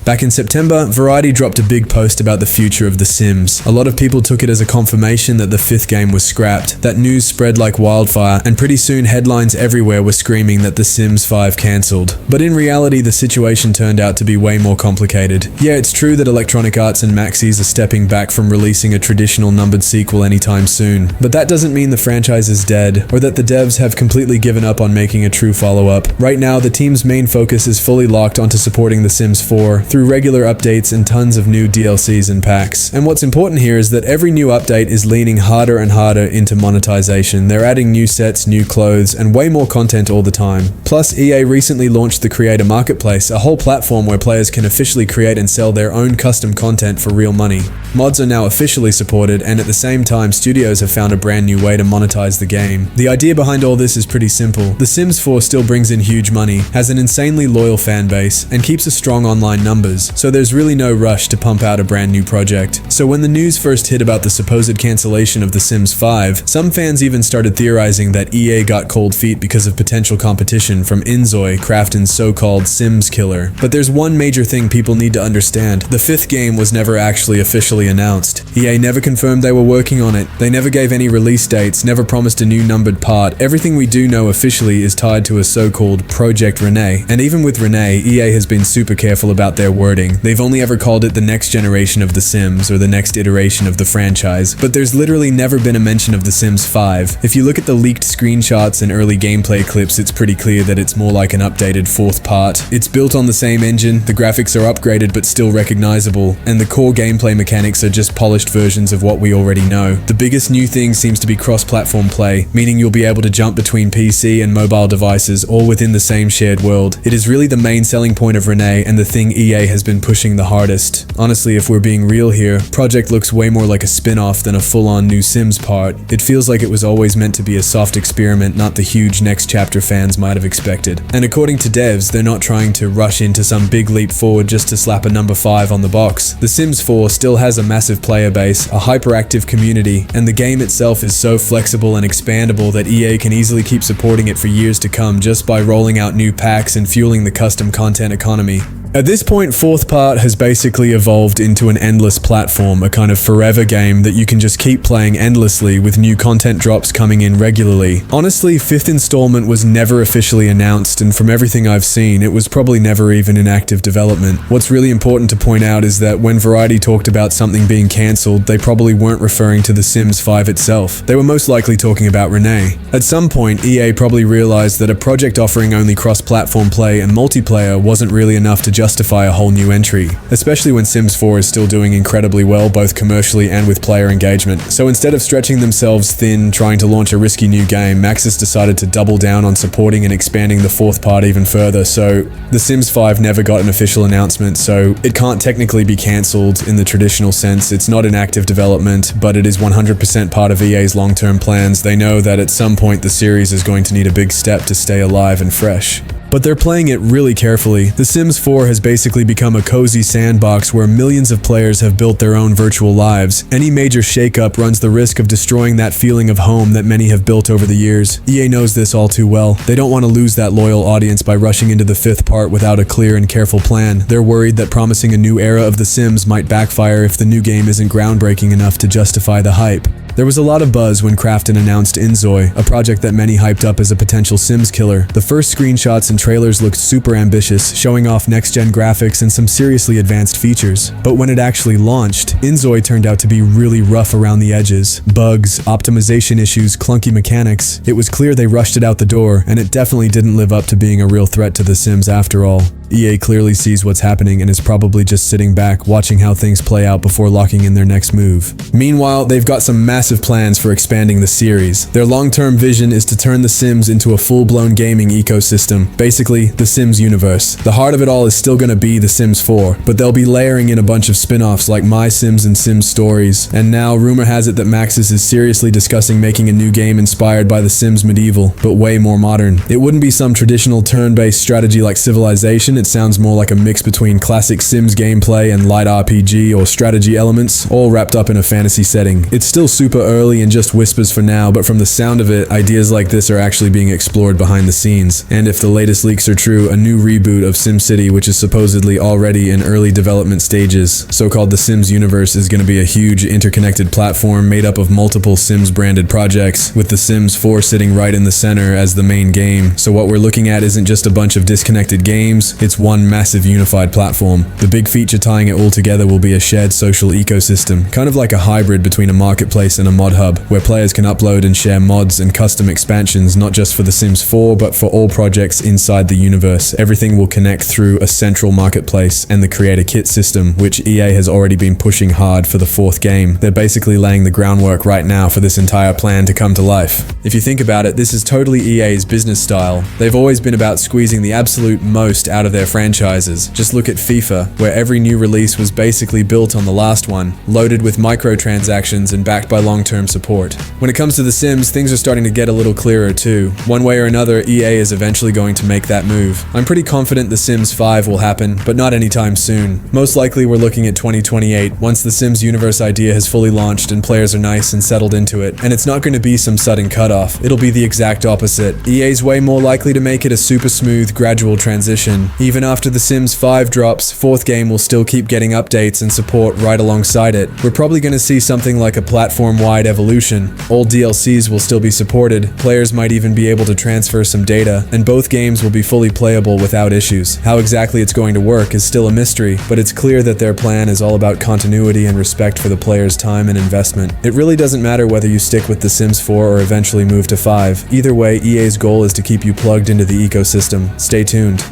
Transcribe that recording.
Back in September, Variety dropped a big post about the future of The Sims. A lot of people took it as a confirmation that the 5th game was scrapped. That news spread like wildfire, and pretty soon headlines everywhere were screaming that The Sims 5 cancelled. But in reality, the situation turned out to be way more complicated. Yeah, it's true that Electronic Arts and Maxis are stepping back from releasing a traditional numbered sequel anytime soon, but that doesn't mean the franchise is dead, or that the devs have completely given up on making a true follow-up. Right now, the team's main focus is fully locked onto supporting The Sims 4 through regular updates and tons of new DLCs and packs. And what's important here is that every new update is leaning harder and harder into monetization. They're adding new sets, new clothes, and way more content all the time. Plus, EA recently launched the Creator Marketplace, a whole platform where players can officially create and sell their own custom content for real money. Mods are now officially supported, and at the same time, studios have found a brand new way to monetize the game. The idea behind all this is pretty simple. The Sims 4 still brings in huge money, has an insanely loyal fan base, and keeps a strong online numbers, so there's really no rush to pump out a brand new project. So when the news first hit about the supposed cancellation of The Sims 5, some fans even started theorizing that EA got cold feet because of potential competition from inZOI, Krafton's so-called Sims killer. But there's one major thing people need to understand. The 5th game was never actually officially announced. EA never confirmed they were working on it. They never gave any release dates, never promised a new numbered part. Everything we do know officially is tied to a so-called Project Renee. And even with Renee, EA has been super careful about their wording. They've only ever called it the next generation of The Sims or the next iteration of the franchise, but there's literally never been a mention of The Sims 5. If you look at the leaked screenshots and early gameplay clips, it's pretty clear that it's more like an updated 4th part. It's built on the same engine, the graphics are upgraded but still recognizable, and the core gameplay mechanics are just polished versions of what we already know. The biggest new thing seems to be cross-platform play, meaning you'll be able to jump between PC and mobile devices all within the same shared world. It is really the main selling point of Renee and the thing EA has been pushing the hardest. Honestly, if we're being real here, Project looks way more like a spin-off than a full-on new Sims part. It feels like it was always meant to be a soft experiment, not the huge next chapter fans might have expected. And according to devs, they're not trying to rush into some big leap forward just to slap a number 5 on the box. The Sims 4 still has a massive player base, a hyperactive community, and the game itself is so flexible and expandable that EA can easily keep supporting it for years to come just by rolling out new packs and fueling the custom content economy. At this point, 4th part has basically evolved into an endless platform, a kind of forever game that you can just keep playing endlessly with new content drops coming in regularly. Honestly, 5th installment was never officially announced, and from everything I've seen, it was probably never even in active development. What's really important to point out is that when Variety talked about something being cancelled, they probably weren't referring to The Sims 5 itself. They were most likely talking about Renee. At some point, EA probably realized that a project offering only cross-platform play and multiplayer wasn't really enough to justify a whole new entry, especially when Sims 4 is still doing incredibly well both commercially and with player engagement. So instead of stretching themselves thin trying to launch a risky new game, Maxis decided to double down on supporting and expanding the 4th part even further. So The Sims 5 never got an official announcement, so it can't technically be cancelled in the traditional sense. It's not in active development, but it is 100% part of EA's long-term plans. They know that at some point the series is going to need a big step to stay alive and fresh. But they're playing it really carefully. The Sims 4 has basically become a cozy sandbox where millions of players have built their own virtual lives. Any major shakeup runs the risk of destroying that feeling of home that many have built over the years. EA knows this all too well. They don't want to lose that loyal audience by rushing into the 5th part without a clear and careful plan. They're worried that promising a new era of The Sims might backfire if the new game isn't groundbreaking enough to justify the hype. There was a lot of buzz when Krafton announced inZOI, a project that many hyped up as a potential Sims killer. The first screenshots and trailers looked super ambitious, showing off next-gen graphics and some seriously advanced features. But when it actually launched, inZOI turned out to be really rough around the edges. Bugs, optimization issues, clunky mechanics. It was clear they rushed it out the door, and it definitely didn't live up to being a real threat to The Sims after all. EA clearly sees what's happening and is probably just sitting back, watching how things play out before locking in their next move. Meanwhile, they've got some massive plans for expanding the series. Their long-term vision is to turn The Sims into a full-blown gaming ecosystem, basically The Sims universe. The heart of it all is still going to be The Sims 4, but they'll be layering in a bunch of spin-offs like My Sims and Sims Stories. And now, rumor has it that Maxis is seriously discussing making a new game inspired by The Sims Medieval, but way more modern. It wouldn't be some traditional turn-based strategy like Civilization, it sounds more like a mix between classic Sims gameplay and light RPG or strategy elements, all wrapped up in a fantasy setting. It's still super early and just whispers for now, but from the sound of it, ideas like this are actually being explored behind the scenes. And if the latest leaks are true, a new reboot of SimCity, which is supposedly already in early development stages, so-called The Sims Universe, is going to be a huge interconnected platform made up of multiple Sims branded projects, with The Sims 4 sitting right in the center as the main game. So what we're looking at isn't just a bunch of disconnected games, it's one massive unified platform. The big feature tying it all together will be a shared social ecosystem, kind of like a hybrid between a marketplace and a mod hub, where players can upload and share mods and custom expansions, not just for The Sims 4, but for all projects inside the universe. Everything will connect through a central marketplace and the Creator Kit system, which EA has already been pushing hard for the 4th game. They're basically laying the groundwork right now for this entire plan to come to life. If you think about it, this is totally EA's business style. They've always been about squeezing the absolute most out of their franchises. Just look at FIFA, where every new release was basically built on the last one, loaded with microtransactions and backed by long-term support. When it comes to The Sims, things are starting to get a little clearer too. One way or another, EA is eventually going to make that move. I'm pretty confident The Sims 5 will happen, but not anytime soon. Most likely we're looking at 2028, once the Sims universe idea has fully launched and players are nice and settled into it. And it's not going to be some sudden cutoff, it'll be the exact opposite. EA's way more likely to make it a super smooth, gradual transition. Even after The Sims 5 drops, 4th game will still keep getting updates and support right alongside it. We're probably going to see something like a platform-wide evolution. All DLCs will still be supported, players might even be able to transfer some data, and both games will be fully playable without issues. How exactly it's going to work is still a mystery, but it's clear that their plan is all about continuity and respect for the player's time and investment. It really doesn't matter whether you stick with The Sims 4 or eventually move to 5. Either way, EA's goal is to keep you plugged into the ecosystem. Stay tuned.